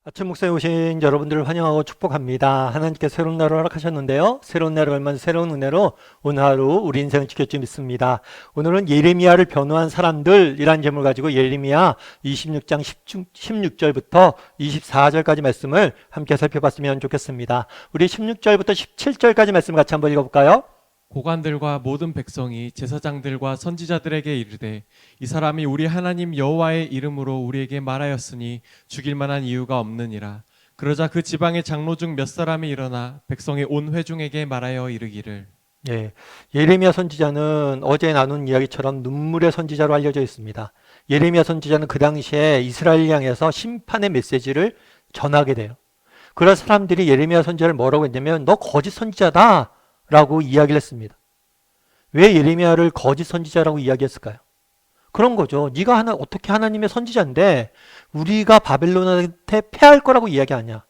아침 목사에 오신 여러분들을 환영하고 축복합니다. 하나님께서 새로운 날을 허락하셨는데요. 새로운 날을 얼마나 새로운 은혜로 오늘 하루 우리 인생을 지켰지 믿습니다. 오늘은 예레미야를 변호한 사람들이라는 제목을 가지고 예레미야 26장 16절부터 24절까지 말씀을 함께 살펴봤으면 좋겠습니다. 우리 16절부터 17절까지 말씀 같이 한번 읽어볼까요? 고관들과 모든 백성이 제사장들과 선지자들에게 이르되 이 사람이 우리 하나님 여호와의 이름으로 우리에게 말하였으니 죽일 만한 이유가 없느니라. 그러자 그 지방의 장로 중 몇 사람이 일어나 백성의 온 회중에게 말하여 이르기를 예, 예레미야 선지자는 어제 나눈 이야기처럼 눈물의 선지자로 알려져 있습니다. 예레미야 선지자는 그 당시에 이스라엘 향해서 심판의 메시지를 전하게 돼요. 그래서 사람들이 예레미야 선지자를 뭐라고 했냐면 너 거짓 선지자다 라고 이야기를 했습니다. 왜 예레미야를 거짓 선지자라고 이야기했을까요? 그런 거죠. 네가 어떻게 하나님의 선지자인데 우리가 바벨론한테 패할 거라고 이야기하냐?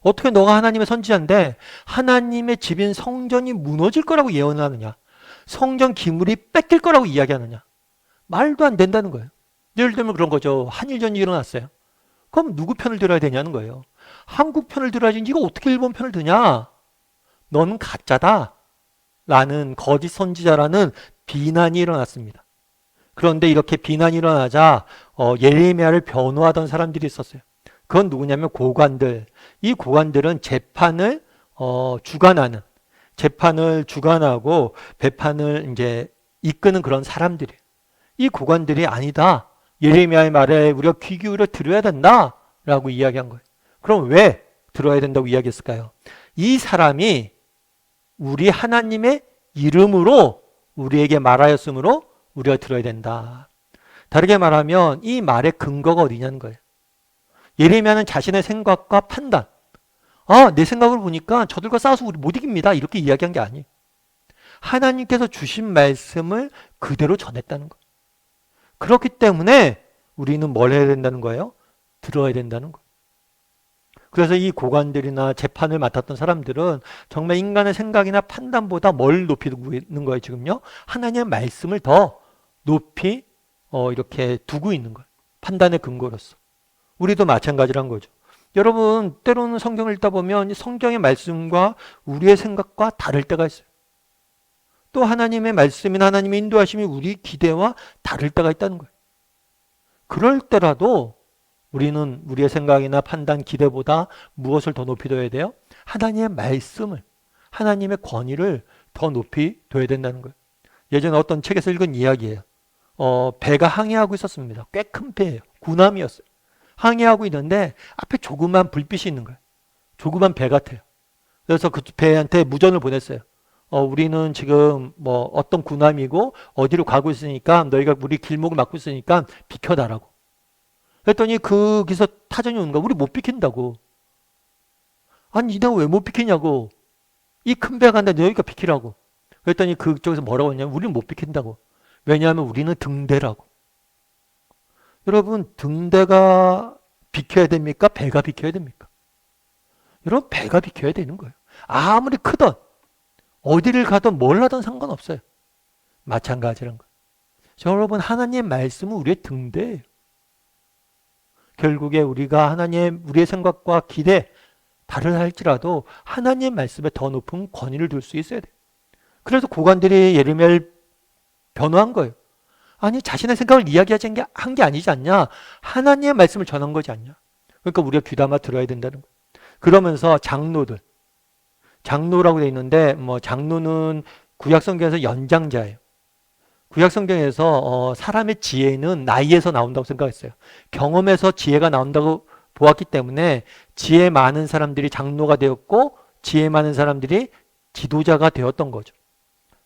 어떻게 너가 하나님의 선지자인데 하나님의 집인 성전이 무너질 거라고 예언하느냐? 성전 기물이 뺏길 거라고 이야기하느냐? 말도 안 된다는 거예요. 예를 들면 그런 거죠. 한일전이 일어났어요. 그럼 누구 편을 들어야 되냐는 거예요. 한국 편을 들어야지 네가 어떻게 일본 편을 드냐? 너는 가짜다. 라는 거짓 선지자라는 비난이 일어났습니다. 그런데 이렇게 비난이 일어나자 예레미야를 변호하던 사람들이 있었어요. 그건 누구냐면 고관들. 이 고관들은 재판을 주관하고 배판을 이제 이끄는 그런 사람들이에요. 이 고관들이 아니다. 예레미야의 말에 우리가 귀 기울여 들어야 된다라고 이야기한 거예요. 그럼 왜 들어야 된다고 이야기했을까요? 이 사람이 우리 하나님의 이름으로 우리에게 말하였으므로 우리가 들어야 된다. 다르게 말하면 이 말의 근거가 어디냐는 거예요. 예레미야는 자신의 생각과 판단, 내 생각을 보니까 저들과 싸워서 우리 못 이깁니다. 이렇게 이야기한 게 아니에요. 하나님께서 주신 말씀을 그대로 전했다는 거예요. 그렇기 때문에 우리는 뭘 해야 된다는 거예요? 들어야 된다는 거예요. 그래서 이 고관들이나 재판을 맡았던 사람들은 정말 인간의 생각이나 판단보다 뭘 높이 두고 있는 거예요, 지금요? 하나님의 말씀을 더 높이 이렇게 두고 있는 거예요. 판단의 근거로서. 우리도 마찬가지란 거죠. 여러분, 때로는 성경을 읽다 보면 성경의 말씀과 우리의 생각과 다를 때가 있어요. 또 하나님의 말씀이나 하나님의 인도하심이 우리 기대와 다를 때가 있다는 거예요. 그럴 때라도 우리는 우리의 생각이나 판단, 기대보다 무엇을 더 높이 둬야 돼요? 하나님의 말씀을, 하나님의 권위를 더 높이 둬야 된다는 거예요. 예전에 어떤 책에서 읽은 이야기예요. 배가 항해하고 있었습니다. 꽤 큰 배예요. 군함이었어요. 항해하고 있는데 앞에 조그만 불빛이 있는 거예요. 조그만 배 같아요. 그래서 그 배한테 무전을 보냈어요. 우리는 지금 뭐 어떤 군함이고 어디로 가고 있으니까 너희가 우리 길목을 막고 있으니까 비켜달라고. 그랬더니 거기서 타전이 오는 거야. 우리 못 비킨다고. 아니, 니네가 왜 못 비키냐고. 이 큰 배가 간다. 너희가 비키라고. 그랬더니 그쪽에서 뭐라고 했냐면 우리는 못 비킨다고. 왜냐하면 우리는 등대라고. 여러분, 등대가 비켜야 됩니까? 배가 비켜야 됩니까? 여러분, 배가 비켜야 되는 거예요. 아무리 크든 어디를 가든 뭘 하든 상관없어요. 마찬가지란 거예요. 여러분, 하나님의 말씀은 우리의 등대예요. 결국에 우리가 우리의 생각과 기대, 다르다 할지라도 하나님의 말씀에 더 높은 권위를 둘 수 있어야 돼요. 그래서 고관들이 예레미야를 변호한 거예요. 아니, 자신의 생각을 이야기하지 한 게 아니지 않냐? 하나님의 말씀을 전한 거지 않냐? 그러니까 우리가 귀담아 들어야 된다는 거예요. 그러면서 장로라고 돼 있는데, 장로는 구약성경에서 연장자예요. 구약성경에서 사람의 지혜는 나이에서 나온다고 생각했어요. 경험에서 지혜가 나온다고 보았기 때문에 지혜 많은 사람들이 장로가 되었고 지혜 많은 사람들이 지도자가 되었던 거죠.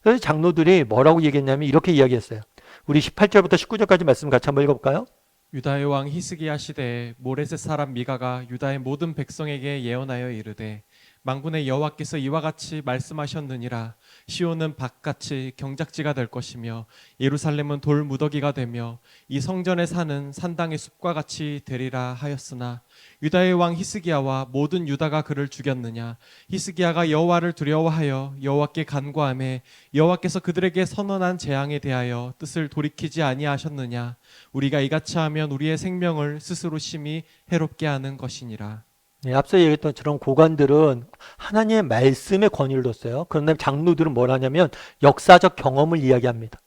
그래서 장로들이 뭐라고 얘기했냐면 이렇게 이야기했어요. 우리 18절부터 19절까지 말씀 같이 한번 읽어볼까요? 유다의 왕 히스기야 시대에 모레셋 사람 미가가 유다의 모든 백성에게 예언하여 이르되 만군의 여호와께서 이와 같이 말씀하셨느니라. 시온은 밭같이 경작지가 될 것이며 예루살렘은 돌 무더기가 되며 이 성전의 산은 산당의 숲과 같이 되리라 하였으나 유다의 왕 히스기야와 모든 유다가 그를 죽였느냐. 히스기야가 여호와를 두려워하여 여호와께 간구하매 여호와께서 그들에게 선언한 재앙에 대하여 뜻을 돌이키지 아니하셨느냐. 우리가 이같이 하면 우리의 생명을 스스로 심히 해롭게 하는 것이니라. 네, 앞서 얘기했던 저런 고관들은 하나님의 말씀에 권위를 뒀어요. 그런데 장로들은 뭘 하냐면 역사적 경험을 이야기합니다.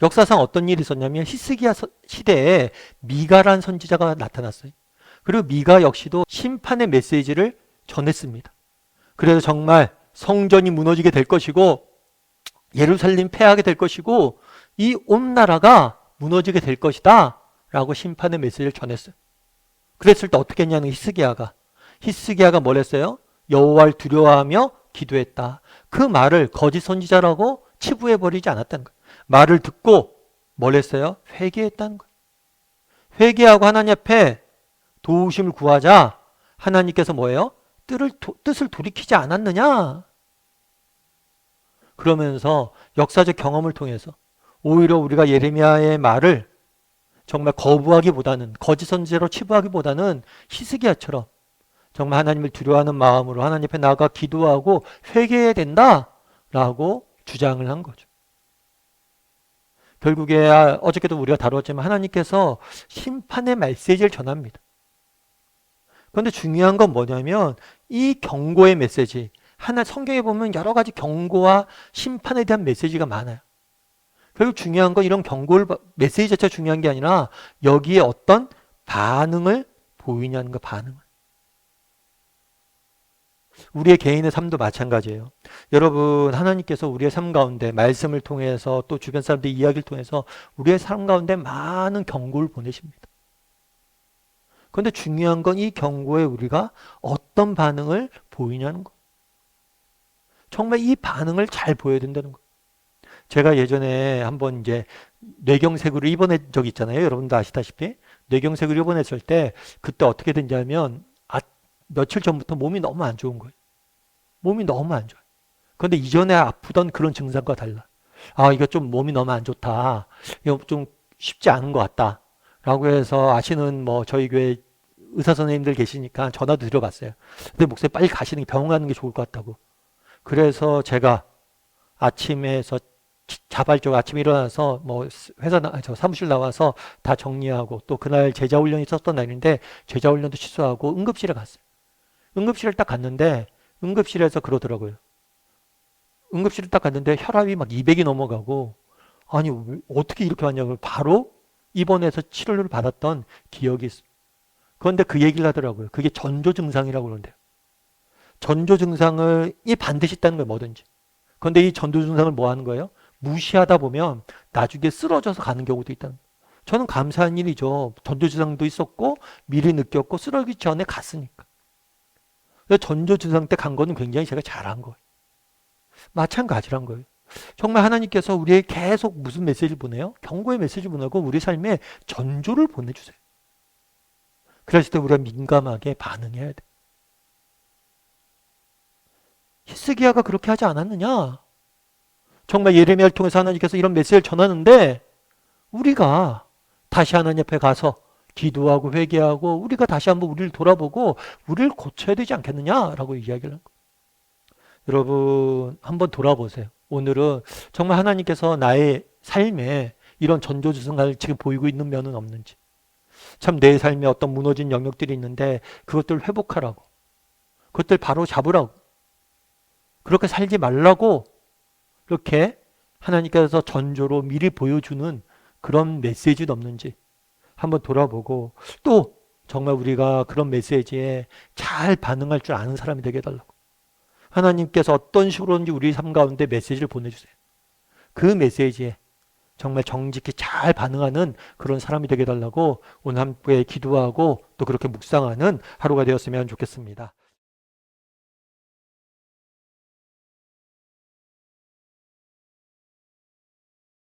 역사상 어떤 일이 있었냐면 히스기야 시대에 미가란 선지자가 나타났어요. 그리고 미가 역시도 심판의 메시지를 전했습니다. 그래서 정말 성전이 무너지게 될 것이고 예루살렘 패하게 될 것이고 이 온 나라가 무너지게 될 것이다 라고 심판의 메시지를 전했어요. 그랬을 때 어떻게 했냐는 히스기야가 뭘 했어요? 여호와를 두려워하며 기도했다. 그 말을 거짓 선지자라고 치부해버리지 않았다는 거예요. 말을 듣고 뭘 했어요? 회개했다는 거예요. 회개하고 하나님 앞에 도우심을 구하자 하나님께서 뭐예요? 뜻을 돌이키지 않았느냐? 그러면서 역사적 경험을 통해서 오히려 우리가 예레미야의 말을 정말 거부하기보다는 거짓 선지자로 치부하기보다는 히스기야처럼 정말 하나님을 두려워하는 마음으로 하나님 앞에 나아가 기도하고 회개해야 된다라고 주장을 한 거죠. 결국에 어저께도 우리가 다뤘지만 하나님께서 심판의 메시지를 전합니다. 그런데 중요한 건 뭐냐면 이 경고의 메시지, 성경에 보면 여러 가지 경고와 심판에 대한 메시지가 많아요. 결국 중요한 건 이런 메시지 자체가 중요한 게 아니라 여기에 어떤 반응을 보이냐는 거, 반응을. 우리의 개인의 삶도 마찬가지예요. 여러분, 하나님께서 우리의 삶 가운데 말씀을 통해서 또 주변 사람들의 이야기를 통해서 우리의 삶 가운데 많은 경고를 보내십니다. 그런데 중요한 건 이 경고에 우리가 어떤 반응을 보이냐는 거. 정말 이 반응을 잘 보여야 된다는 거. 제가 예전에 한번 이제 뇌경색으로 입원한 적이 있잖아요. 여러분도 아시다시피 뇌경색으로 입원했을 때 그때 어떻게 됐냐면 며칠 전부터 몸이 너무 안 좋은 거예요. 몸이 너무 안 좋아요. 그런데 이전에 아프던 그런 증상과 달라. 이거 좀 몸이 너무 안 좋다. 이거 좀 쉽지 않은 것 같다. 라고 해서 아시는 저희 교회 의사 선생님들 계시니까 전화도 드려봤어요. 근데 목사님 빨리 가시는 게 병원 가는 게 좋을 것 같다고. 그래서 제가 아침에서 자발적으로 아침에 일어나서 사무실 나와서 다 정리하고 또 그날 제자훈련이 있었던 날인데 제자훈련도 취소하고 응급실에 갔어요. 응급실을 딱 갔는데 응급실에서 그러더라고요. 응급실을 딱 갔는데 혈압이 막 200이 넘어가고 아니 어떻게 이렇게 왔냐고 바로 입원해서 치료를 받았던 기억이 있어요. 그런데 그 얘기를 하더라고요. 그게 전조 증상이라고 그러는데요. 전조 증상이 반드시 있다는 거예요. 뭐든지. 그런데 이 전조 증상을 뭐 하는 거예요? 무시하다 보면 나중에 쓰러져서 가는 경우도 있다는 거예요. 저는 감사한 일이죠. 전조 증상도 있었고 미리 느꼈고 쓰러지기 전에 갔으니까. 전조 증상 때 간 거는 굉장히 제가 잘한 거예요. 마찬가지란 거예요. 정말 하나님께서 우리에게 계속 무슨 메시지를 보내요? 경고의 메시지를 보내고 우리 삶에 전조를 보내주세요. 그랬을 때 우리가 민감하게 반응해야 돼. 히스기야가 그렇게 하지 않았느냐? 정말 예레미야를 통해서 하나님께서 이런 메시지를 전하는데 우리가 다시 하나님 앞에 가서 기도하고 회개하고 우리가 다시 한번 우리를 돌아보고 우리를 고쳐야 되지 않겠느냐라고 이야기를 한 거예요. 여러분 한번 돌아보세요. 오늘은 정말 하나님께서 나의 삶에 이런 전조증상을 지금 보이고 있는 면은 없는지, 참 내 삶에 어떤 무너진 영역들이 있는데 그것들을 회복하라고, 그것들 바로 잡으라고, 그렇게 살지 말라고 이렇게 하나님께서 전조로 미리 보여주는 그런 메시지도 없는지 한번 돌아보고 또 정말 우리가 그런 메시지에 잘 반응할 줄 아는 사람이 되게 해달라고. 하나님께서 어떤 식으로든지 우리 삶 가운데 메시지를 보내주세요. 그 메시지에 정말 정직히 잘 반응하는 그런 사람이 되게 해달라고 오늘 함께 기도하고 또 그렇게 묵상하는 하루가 되었으면 좋겠습니다.